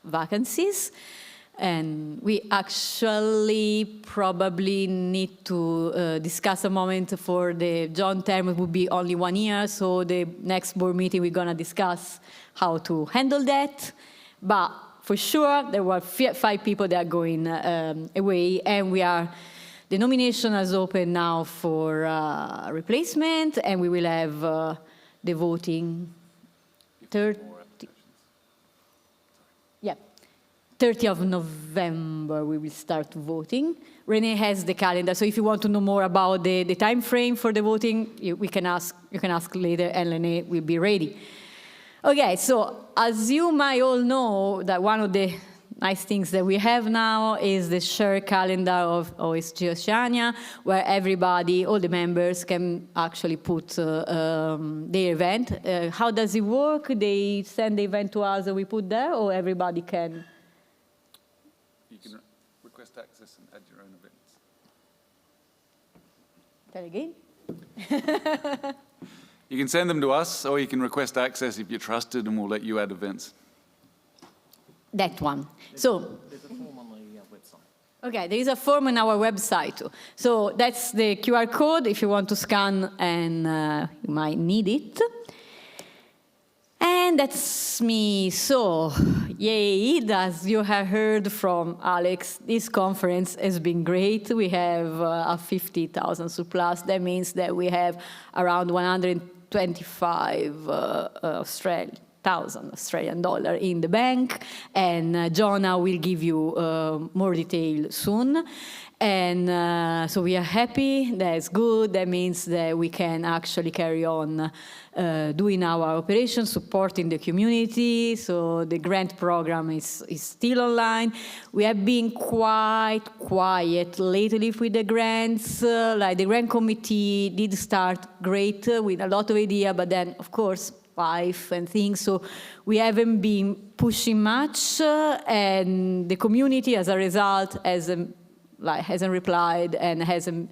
vacancies. And we actually probably need to discuss a moment for the John term. It would be only 1 year, so the next board meeting we're going to discuss how to handle that. But for sure, there were 5 people that are going away, and the nomination is open now for replacement, and we will have the voting 30th of November, we will start voting. Renee has the calendar, so if you want to know more about the time frame for the voting, you can ask later, and Renee will be ready. Okay, so as you might all know, that one of the nice things that we have now is the shared calendar of OSG Oceania, where everybody, all the members, can actually put their event. How does it work? They send the event to us and we put there, or everybody can? You can request access and add your own events. Tell again? You can send them to us, or you can request access if you're trusted, and we'll let you add events. That one. There's a form on the website. Okay, there is a form on our website too. So that's the QR code if you want to scan, and you might need it. And that's me. So, yay, as you have heard from Alex, this conference has been great. We have a 50,000 surplus. That means that we have around 125 Australian dollar in the bank, and Jonah will give you more detail soon. And so we are happy. That's good. That means that we can actually carry on doing our operations, supporting the community. So the grant program is still online. We have been quite quiet lately with the grants. Like the grant committee did start great with a lot of ideas, but then, of course, life and things, so we haven't been pushing much, and the community, as a result, hasn't replied and hasn't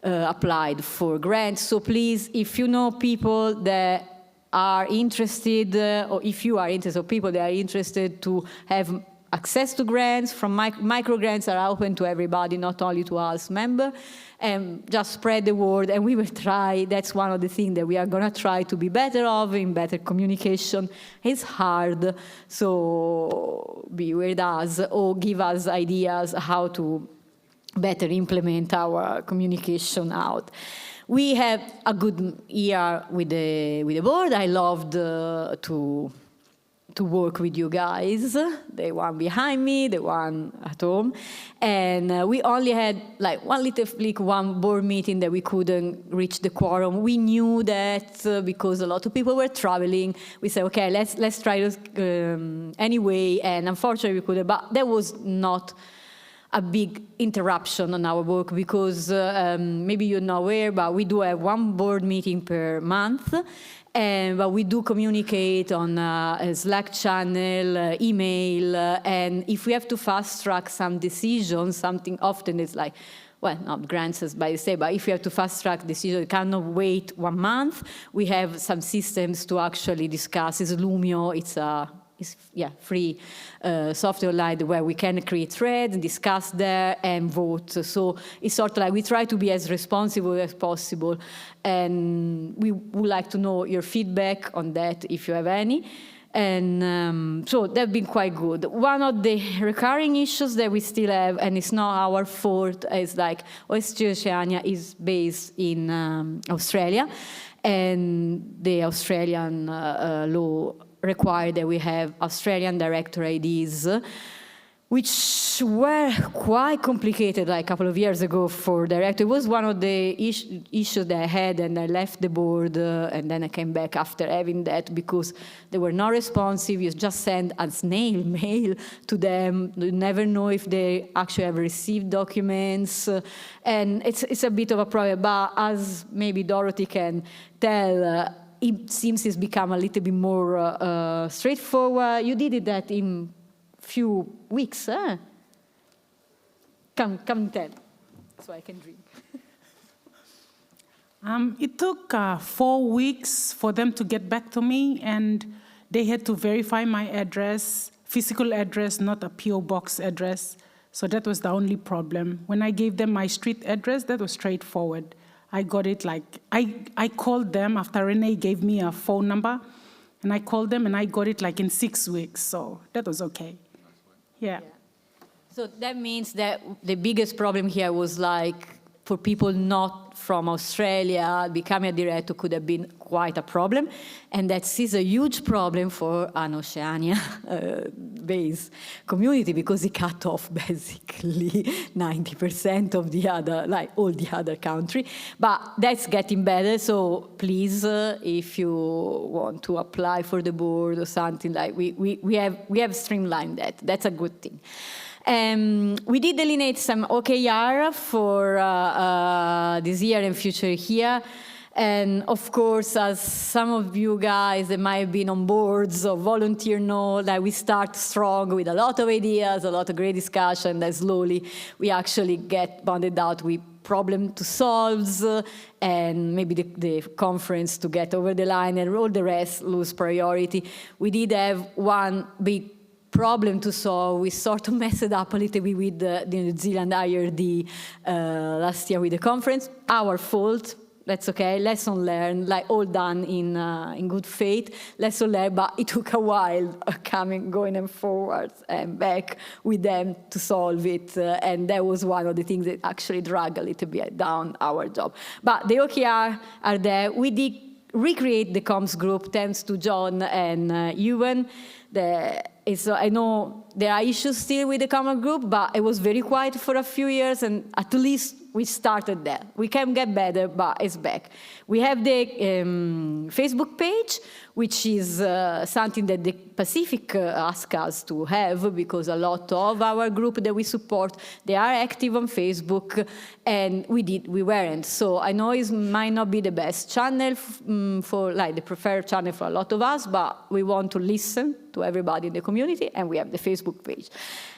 applied for grants. So please, if you know people that are interested, or if you are interested, or people that are interested to have access to grants, from micro grants are open to everybody, not only to us members, and just spread the word, and we will try. That's one of the things that we are going to try to be better of, in better communication. It's hard, so be with us or give us ideas how to better implement our communication out. We have a good year with the board. I loved to work with you guys, the one behind me, the one at home. And we only had like one board meeting that we couldn't reach the quorum. We knew that because a lot of people were traveling. We said, okay, let's try this anyway. And unfortunately we couldn't, but that was not a big interruption on our work, because maybe you're not aware, but we do have one board meeting per month. But we do communicate on a Slack channel, email, and if we have to fast-track some decisions, something often is like, well, not grants as by the say, but if we have to fast-track decisions, we cannot wait 1 month. We have some systems to actually discuss. It's Lumio, it's free software online where we can create threads, discuss there, and vote. So it's sort of like we try to be as responsible as possible, and we would like to know your feedback on that if you have any. And so that's been quite good. One of the recurring issues that we still have, and it's not our fault, is like OSG Oceania is based in Australia, and the Australian law require that we have Australian director IDs, which were quite complicated like a couple of years ago for director. It was one of the issues that I had, and I left the board, and then I came back after having that because they were not responsive. You just send a snail mail to them. You never know if they actually have received documents, and it's a bit of a problem. But as maybe Dorothy can tell, it seems it's become a little bit more straightforward. You did that in few weeks, huh? Come tell, so I can drink. It took 4 weeks for them to get back to me, and they had to verify my address, physical address, not a PO box address. So that was the only problem. When I gave them my street address, that was straightforward. I got it I called them after Renee gave me a phone number, and I called them and I got it in 6 weeks. So that was okay. Yeah. So that means that the biggest problem here was for people not from Australia, becoming a director could have been quite a problem. And that is a huge problem for an Oceania-based community, because it cut off basically 90% of the other, all the other country. But that's getting better, so please, if you want to apply for the board or something, we have streamlined that. That's a good thing. We did delineate some OKR for this year and future here. And of course, as some of you guys that might have been on boards or volunteer know, we start strong with a lot of ideas, a lot of great discussion, then slowly we actually get bonded out with problem to solve, and maybe the conference to get over the line, and all the rest lose priority. We did have one big problem to solve. We sort of messed up a little bit with the New Zealand IRD last year with the conference. Our fault. That's okay. Lesson learned. All done in good faith. Lesson learned, but it took a while going and forwards and back with them to solve it. And that was one of the things that actually dragged a little bit down our job. But the OKR are there. We did recreate the comms group thanks to John and Ewan. I know there are issues still with the common group, but it was very quiet for a few years, and at least we started there. We can get better, but it's back. We have the Facebook page, which is something that the Pacific asked us to have, because a lot of our group that we support, they are active on Facebook, and we weren't. So I know it might not be the best channel for the preferred channel for a lot of us, but we want to listen to everybody in the community, and we have the Facebook page.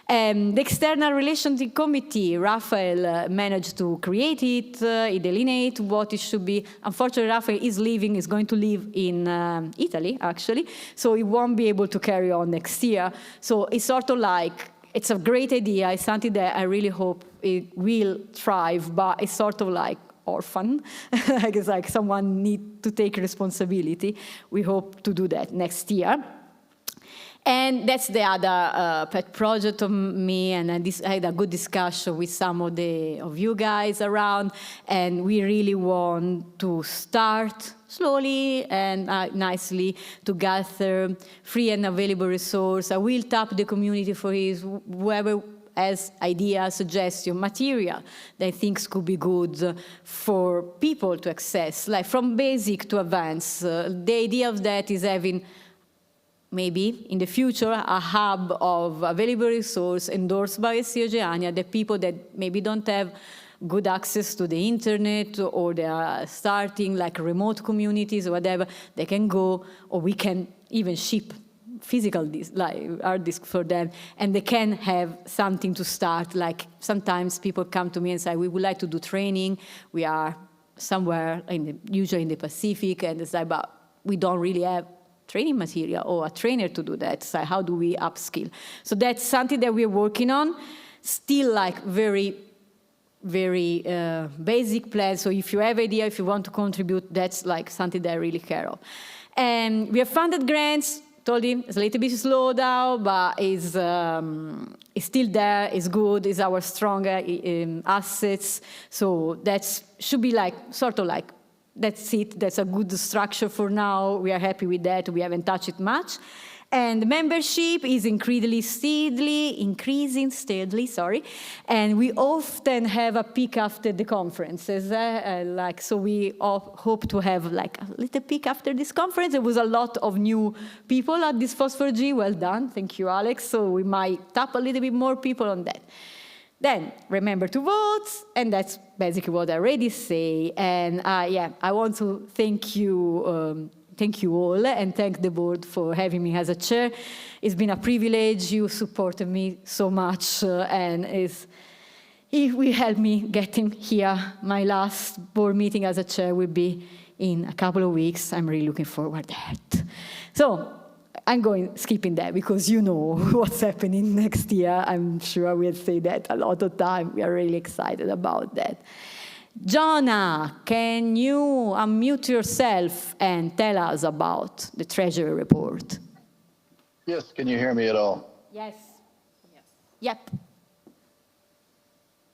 The External Relations Committee, Raphael managed to create it, he delineated what it should be. Unfortunately, Raphael is going to live in Italy, actually, so he won't be able to carry on next year. So it's sort of it's a great idea, it's something that I really hope it will thrive, but it's sort of orphan. It's someone needs to take responsibility. We hope to do that next year. And that's the other pet project of me, and I had a good discussion with some of you guys around, and we really want to start slowly and nicely to gather free and available resources. I will tap the community for whoever has ideas, suggestions, material that thinks could be good for people to access, from basic to advanced. The idea of that is having maybe in the future a hub of available resource endorsed by SC Oceania, that people that maybe don't have good access to the internet, or they are starting remote communities or whatever, they can go, or we can even ship physical hard disk for them, and they can have something to start. Sometimes people come to me and say, we would like to do training. We are somewhere, usually in the Pacific, and it's but we don't really have training material or a trainer to do that. So how do we upskill? So that's something that we're working on. Still very, very basic plan. So if you have idea, if you want to contribute, that's something that I really care of. And we have funded grants. Told him it's a little bit slow now, but it's still there, it's good, it's our stronger assets. So that should be that's it, that's a good structure for now. We are happy with that, we haven't touched it much. And membership is increasing steadily, and we often have a peak after the conferences. So we hope to have a little peak after this conference. There was a lot of new people at this Phosphor-G. Well done, thank you, Alex. So we might tap a little bit more people on that. Then remember to vote, and that's basically what I already say. And I want to thank you. Thank you all, and thank the board for having me as a chair. It's been a privilege. You supported me so much, and it will help me getting here. My last board meeting as a chair will be in a couple of weeks. I'm really looking forward to that. So I'm skipping that because you know what's happening next year. I'm sure we'll say that a lot of time. We are really excited about that. Jonah, can you unmute yourself and tell us about the Treasury report? Yes, can you hear me at all? Yes. Yep.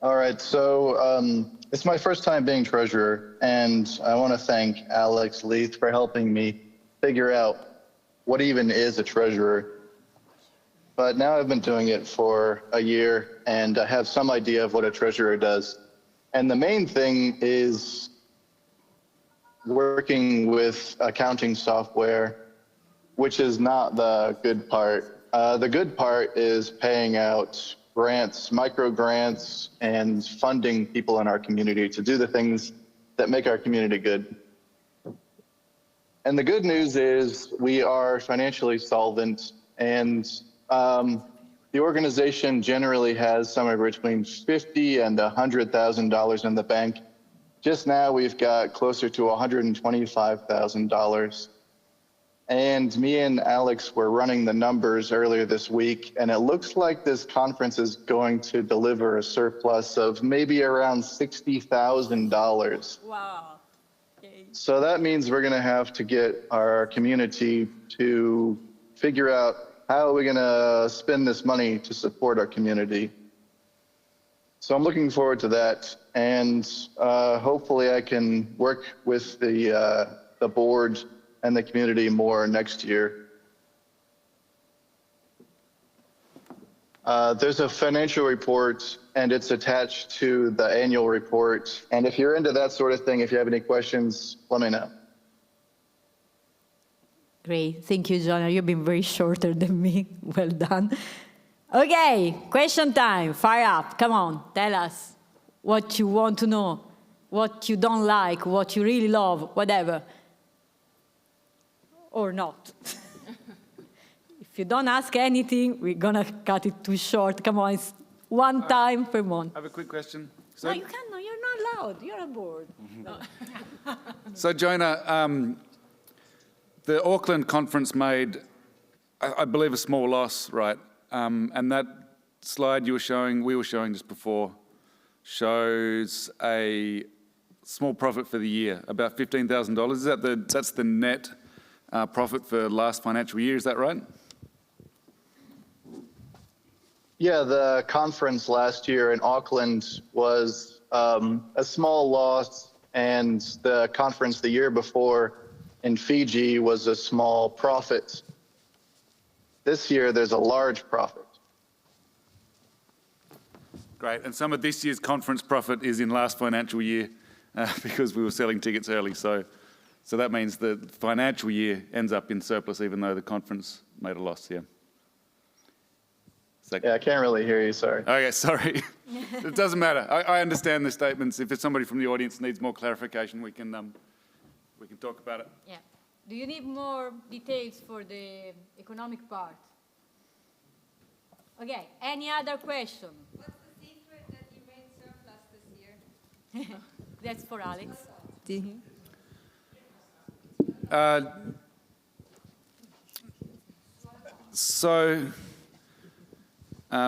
All right, so it's my first time being treasurer, and I want to thank Alex Leith for helping me figure out what even is a treasurer. But now I've been doing it for a year, and I have some idea of what a treasurer does. And the main thing is working with accounting software, which is not the good part. The good part is paying out grants, micro grants, and funding people in our community to do the things that make our community good. And the good news is we are financially solvent, and the organization generally has somewhere between $50,000 and $100,000 in the bank. Just now we've got closer to $125,000. And me and Alex were running the numbers earlier this week, and it looks like this conference is going to deliver a surplus of maybe around $60,000. Wow. Okay. So that means we're going to have to get our community to figure out how are we going to spend this money to support our community. So I'm looking forward to that, and hopefully I can work with the board and the community more next year. There's a financial report, and it's attached to the annual report. And if you're into that sort of thing, if you have any questions, let me know. Great. Thank you, Jonah. You've been very shorter than me. Well done. Okay, question time. Fire up. Come on, tell us what you want to know, what you don't like, what you really love, whatever. Or not. If you don't ask anything, we're going to cut it too short. Come on, it's one time per month. I have a quick question. No, you can't. No, you're not allowed. You're on board. So Jonah, the Auckland conference made, I believe, a small loss, right? And that slide we were showing just before, shows a small profit for the year, about $15,000. That's the net profit for last financial year, is that right? Yeah, the conference last year in Auckland was a small loss, and the conference the year before in Fiji was a small profit. This year, there's a large profit. Great, and some of this year's conference profit is in last financial year because we were selling tickets early. So that means the financial year ends up in surplus even though the conference made a loss, yeah. Yeah, I can't really hear you, sorry. Okay, sorry. It doesn't matter. I understand the statements. If it's somebody from the audience needs more clarification, we can talk about it. Yeah. Do you need more details for the economic part? Okay, any other question? What's the secret that you made surplus this year? That's for Alex.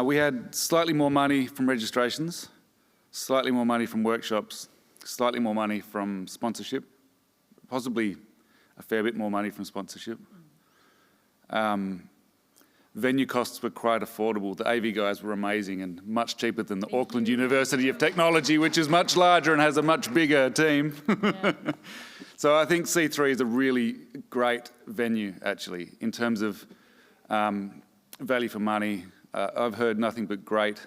We had slightly more money from registrations, slightly more money from workshops, slightly more money from sponsorship, possibly a fair bit more money from sponsorship. Venue costs were quite affordable. The AV guys were amazing and much cheaper than the Auckland University of Technology, which is much larger and has a much bigger team. Yeah. So I think C3 is a really great venue, actually, in terms of value for money. I've heard nothing but great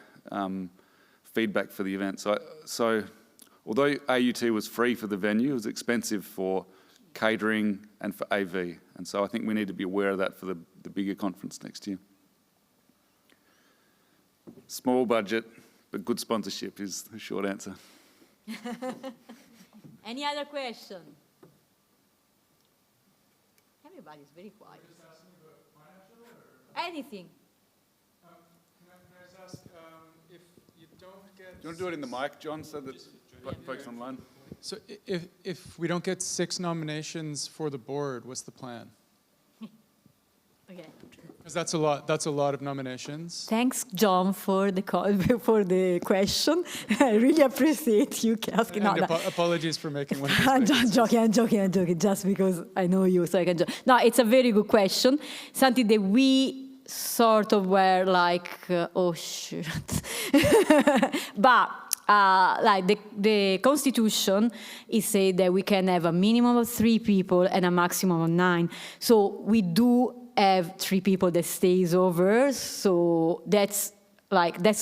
feedback for the event. So although AUT was free for the venue, it was expensive for catering and for AV. And so I think we need to be aware of that for the bigger conference next year. Small budget, but good sponsorship is the short answer. Any other question? Everybody's very quiet. Anything. Can I just ask, if you don't get... Do you want to do it in the mic, John, so that folks online? So if we don't get 6 nominations for the board, what's the plan? Okay. Because that's a lot of nominations. Thanks, John, for the for the question. I really appreciate you asking. And No, apologies for making one of these I'm mistakes. I'm joking, just because I know you, so I can joke. No, it's a very good question. Something that we sort of were like, oh, shit. But like the Constitution is say that we can have a minimum of 3 people and a maximum of 9. So we do have 3 people that stays over, so that's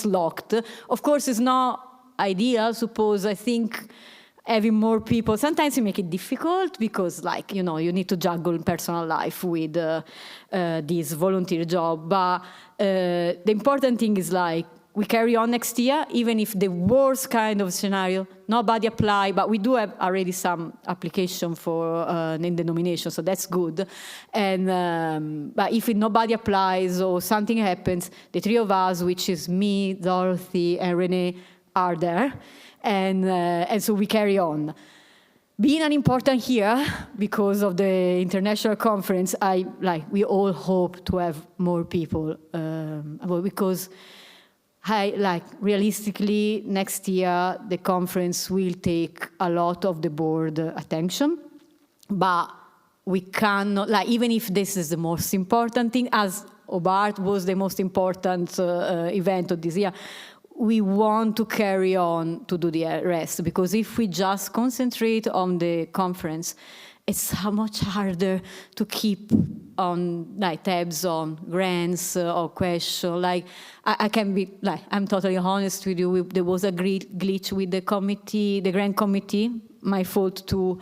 locked. Of course, it's not ideal. Suppose I think having more people sometimes you make it difficult because, like, you know, you need to juggle personal life with this volunteer job. But the important thing is, like, we carry on next year, even if the worst kind of scenario, nobody apply, but we do have already some application for in the nomination, so that's good. And but if nobody applies or something happens, the 3 of us, which is me, Dorothy, and Renee, are there, and so we carry on. Being an important here because of the international conference, we all hope to have more people because. Realistically, next year, the conference will take a lot of the board attention, but we cannot, even if this is the most important thing, as Hobart was the most important event of this year, we want to carry on to do the rest, because if we just concentrate on the conference, it's how much harder to keep on tabs on grants or questions. I can be I'm totally honest with you. There was a great glitch with the committee, the grant committee. My fault too.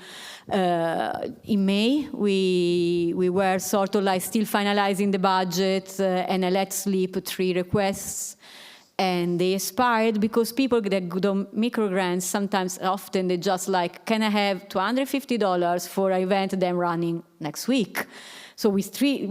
In May, we were sort of still finalizing the budget, and I let slip 3 requests. And they expired because people that go on microgrants often they just can I have $250 for an event that I'm running next week? So we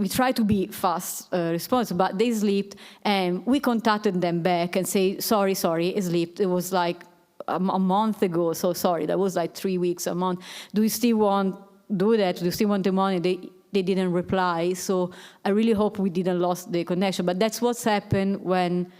try to be fast responsive, but they slipped, and we contacted them back and say, sorry, it slipped. It was a month ago, so sorry, that was 3 weeks, a month. Do you still want to do that? Do you still want the money? They didn't reply, so I really hope we didn't lose the connection. But that's what's happened when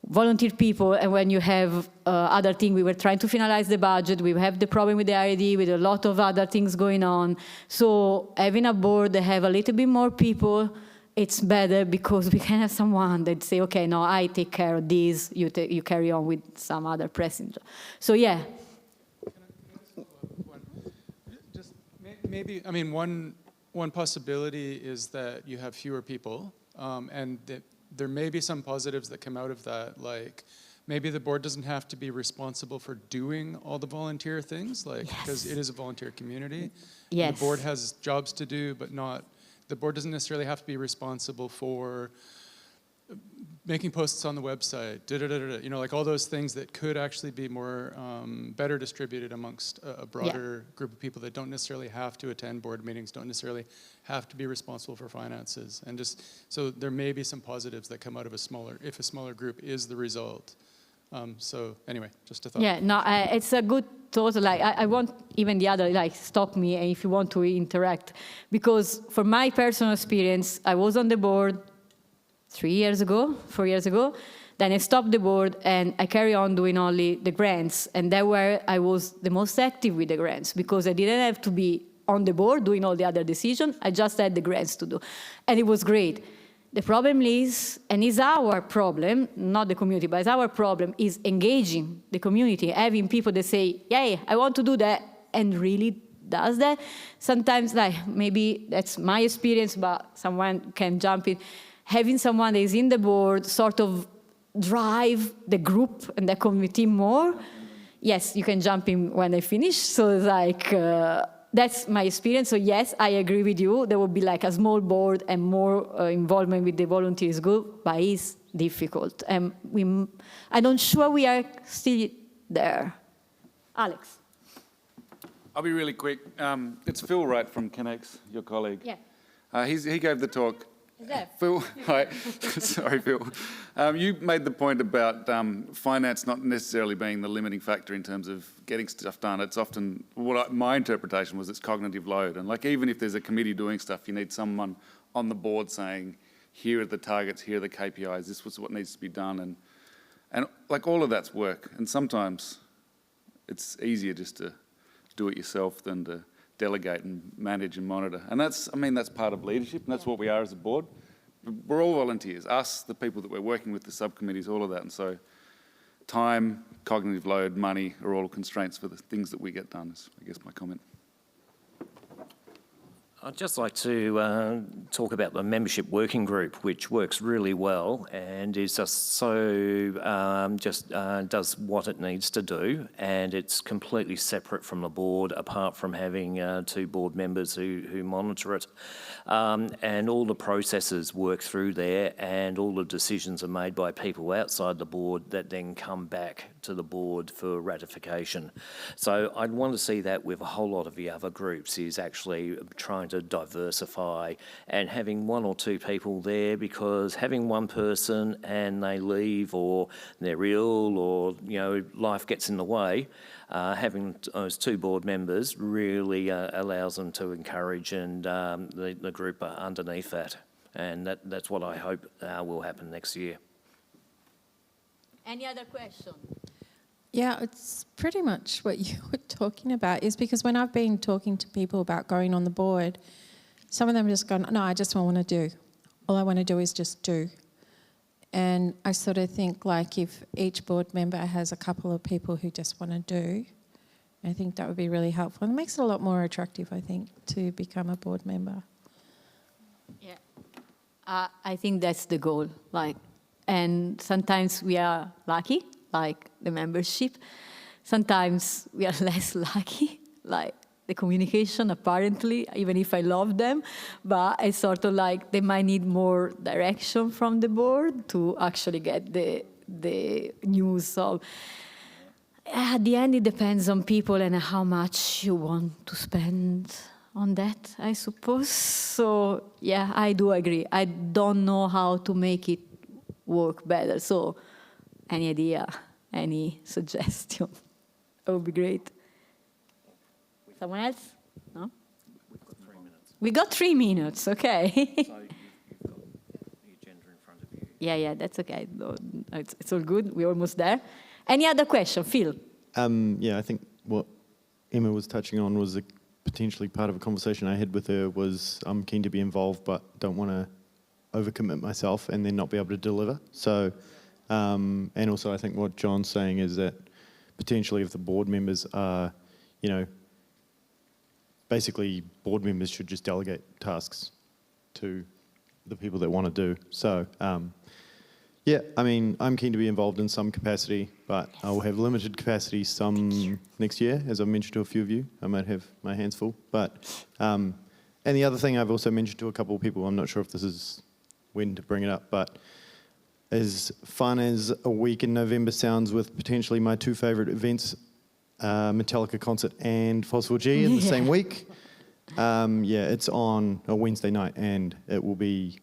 volunteer people, and when you have other things. We were trying to finalize the budget. We have the problem with the IRD, with a lot of other things going on. So having a board that have a little bit more people, it's better because we can have someone that say, okay, no, I take care of this. You carry on with some other pressing job. So yeah. Just maybe, I mean, one possibility is that you have fewer people, and that there may be some positives that come out of that, like maybe the board doesn't have to be responsible for doing all the volunteer things, because it is a volunteer community. Yes. The board has jobs to do, but the board doesn't necessarily have to be responsible for making posts on the website, all those things that could actually be more better distributed amongst a broader group of people that don't necessarily have to attend board meetings, don't necessarily have to be responsible for finances, and just so there may be some positives that come out of if a smaller group is the result. So anyway, just a thought. Yeah, no, it's a good thought. I want even the other, stop me if you want to interact, because from my personal experience, I was on the board 4 years ago, then I stopped the board and I carry on doing only the grants, and that's where I was the most active with the grants, because I didn't have to be on the board doing all the other decisions. I just had the grants to do, and it was great. The problem is, and it's our problem, not the community, but it's our problem, is engaging the community, having people that say, yay, I want to do that, and really does that. Sometimes, maybe that's my experience, but someone can jump in. Having someone that is in the board sort of drive the group and the committee more. Yes, you can jump in when I finish. So that's my experience. So yes, I agree with you. There would be a small board and more involvement with the volunteers group, but it's difficult. And I'm not sure we are still there. Alex. I'll be really quick. It's Phil Wright from Connex, your colleague. Yeah. He gave the talk. Is that? Phil, hi. Sorry, Phil. You made the point about finance not necessarily being the limiting factor in terms of getting stuff done. It's often, my interpretation was it's cognitive load. And even if there's a committee doing stuff, you need someone on the board saying, here are the targets, here are the KPIs, this was what needs to be done, and like all of that's work. And sometimes it's easier just to do it yourself than to delegate and manage and monitor. And that's part of leadership, and that's what we are as a board. We're all volunteers, us, the people that we're working with, the subcommittees, all of that. And so time, cognitive load, money are all constraints for the things that we get done, is I guess my comment. I'd just like to talk about the membership working group, which works really well and is just so, does what it needs to do, and it's completely separate from the board, apart from having 2 board members who monitor it. And all the processes work through there, and all the decisions are made by people outside the board that then come back to the board for ratification. So I'd want to see that with a whole lot of the other groups, is actually trying to diversify and having 1 or 2 people there, because having one person and they leave or they're ill or, you know, life gets in the way, having those 2 board members really allows them to encourage and the group underneath that. And that's what I hope will happen next year. Any other question? Yeah, it's pretty much what you were talking about, is because when I've been talking to people about going on the board, some of them just go, no, I just don't want to do. All I want to do is just do. And I sort of think, like, if each board member has a couple of people who just want to do, I think that would be really helpful. And it makes it a lot more attractive, I think, to become a board member. Yeah, I think that's the goal. Like, and sometimes we are lucky, like the membership. Sometimes we are less lucky, like the communication, apparently, even if I love them. But it's sort of like they might need more direction from the board to actually get the news of. At the end, it depends on people and how much you want to spend on that, I suppose. So, yeah, I do agree. I don't know how to make it work better. So, any idea, any suggestion? That would be great. Someone else? No? We got 3 minutes, okay. So you've got the agenda in front of you. Yeah, that's okay. No, it's all good. We're almost there. Any other question? Phil? Yeah, I think what Emma was touching on was potentially part of a conversation I had with her was I'm keen to be involved but don't want to overcommit myself and then not be able to deliver. So, and also I think what John's saying is that potentially if the board members are, you know, basically board members should just delegate tasks to the people that want to do. So, yeah, I mean, I'm keen to be involved in some capacity, but I will have limited capacity some next year, as I've mentioned to a few of you. I might have my hands full. But, and the other thing I've also mentioned to a couple of people, I'm not sure if this is when to bring it up, but as fun as a week in November sounds with potentially my 2 favourite events, Metallica concert and Fossil G in the same week, yeah, it's on a Wednesday night and it will be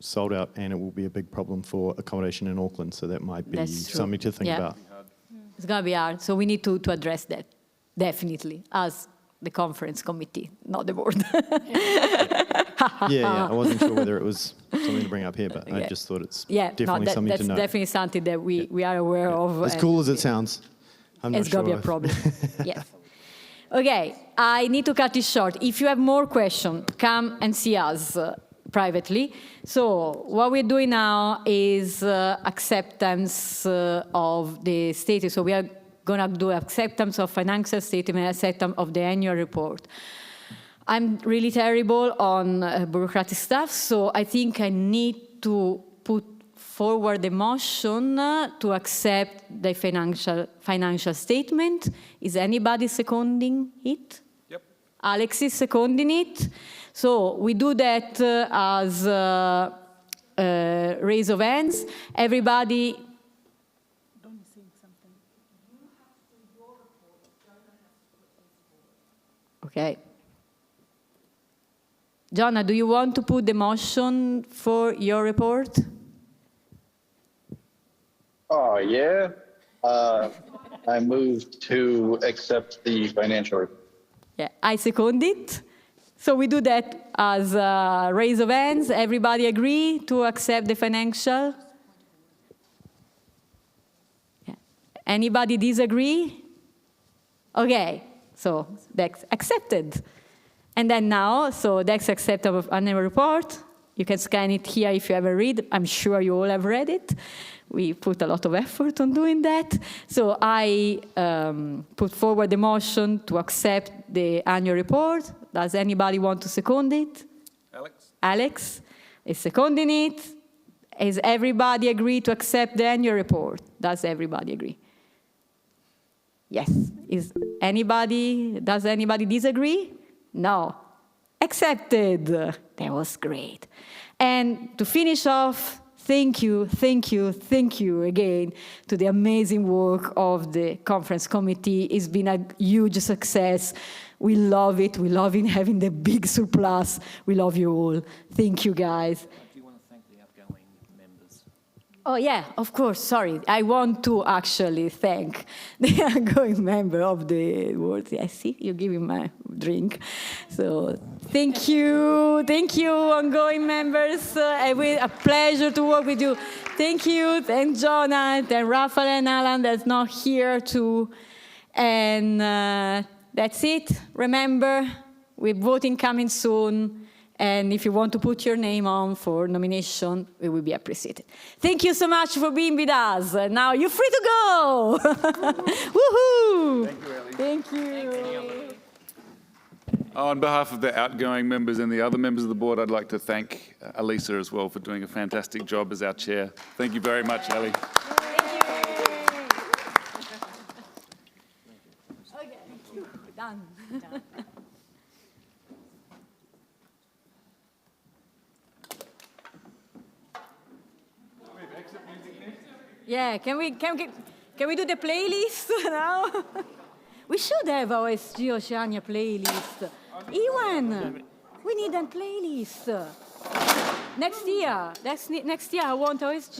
sold out and it will be a big problem for accommodation in Auckland, so that might be That's true. something to think about. It's going to be hard. So we need to address that, definitely, as the conference committee, not the board. Yeah, I wasn't sure whether it was something to bring up here, but I just thought it's definitely something that's to know. definitely something that we are aware of. As cool as it sounds, I'm not It's sure. going to be a problem. Yes. Okay, I need to cut it short. If you have more questions, come and see us privately. So what we're doing now is acceptance of the status. So we are going to do acceptance of financial statement, acceptance of the annual report. I'm really terrible on bureaucratic stuff, so I think I need to put forward the motion to accept the financial statement. Is anybody seconding it? Yep. Alex is seconding it. So we do that as raise of hands. Everybody. Okay. Jonna, do you want to put the motion for your report? Oh, yeah. I move to accept the financial report. Yeah, I second it. So we do that as a raise of hands. Everybody agree to accept the financial? Yeah. Anybody disagree? Okay, so that's accepted. And then now, so that's acceptable of annual report. You can scan it here if you ever read. I'm sure you all have read it. We put a lot of effort on doing that. So I put forward the motion to accept the annual report. Does anybody want to second it? Alex? Alex is seconding it. Has everybody agreed to accept the annual report? Does everybody agree? Yes. Does anybody disagree? No. Accepted. That was great. And to finish off, thank you again to the amazing work of the conference committee. It's been a huge success. We love it. We love having the big surplus. We love you all. Thank you, guys. Do you want to thank the outgoing members? Oh, yeah, of course, sorry. I want to actually thank the outgoing member of the board. Yeah, see, you give him a drink. So thank you, ongoing members. A pleasure to work with you. Thank you, and Jonathan, and Rafael and Alan that's not here too. And that's it. Remember, we're voting coming soon. And if you want to put your name on for nomination, it will be appreciated. Thank you so much for being with us. Now you're free to go. Woohoo! Thank you, Ellie. Thank you. On behalf of the outgoing members and the other members of the board, I'd like to thank Elisa as well for doing a fantastic job as our chair. Thank you very much, Ellie. Okay, done. Yeah, can we do the playlist now? We should have OSG Oceania playlist. Iwan, we need a playlist. Next year, I want OSG.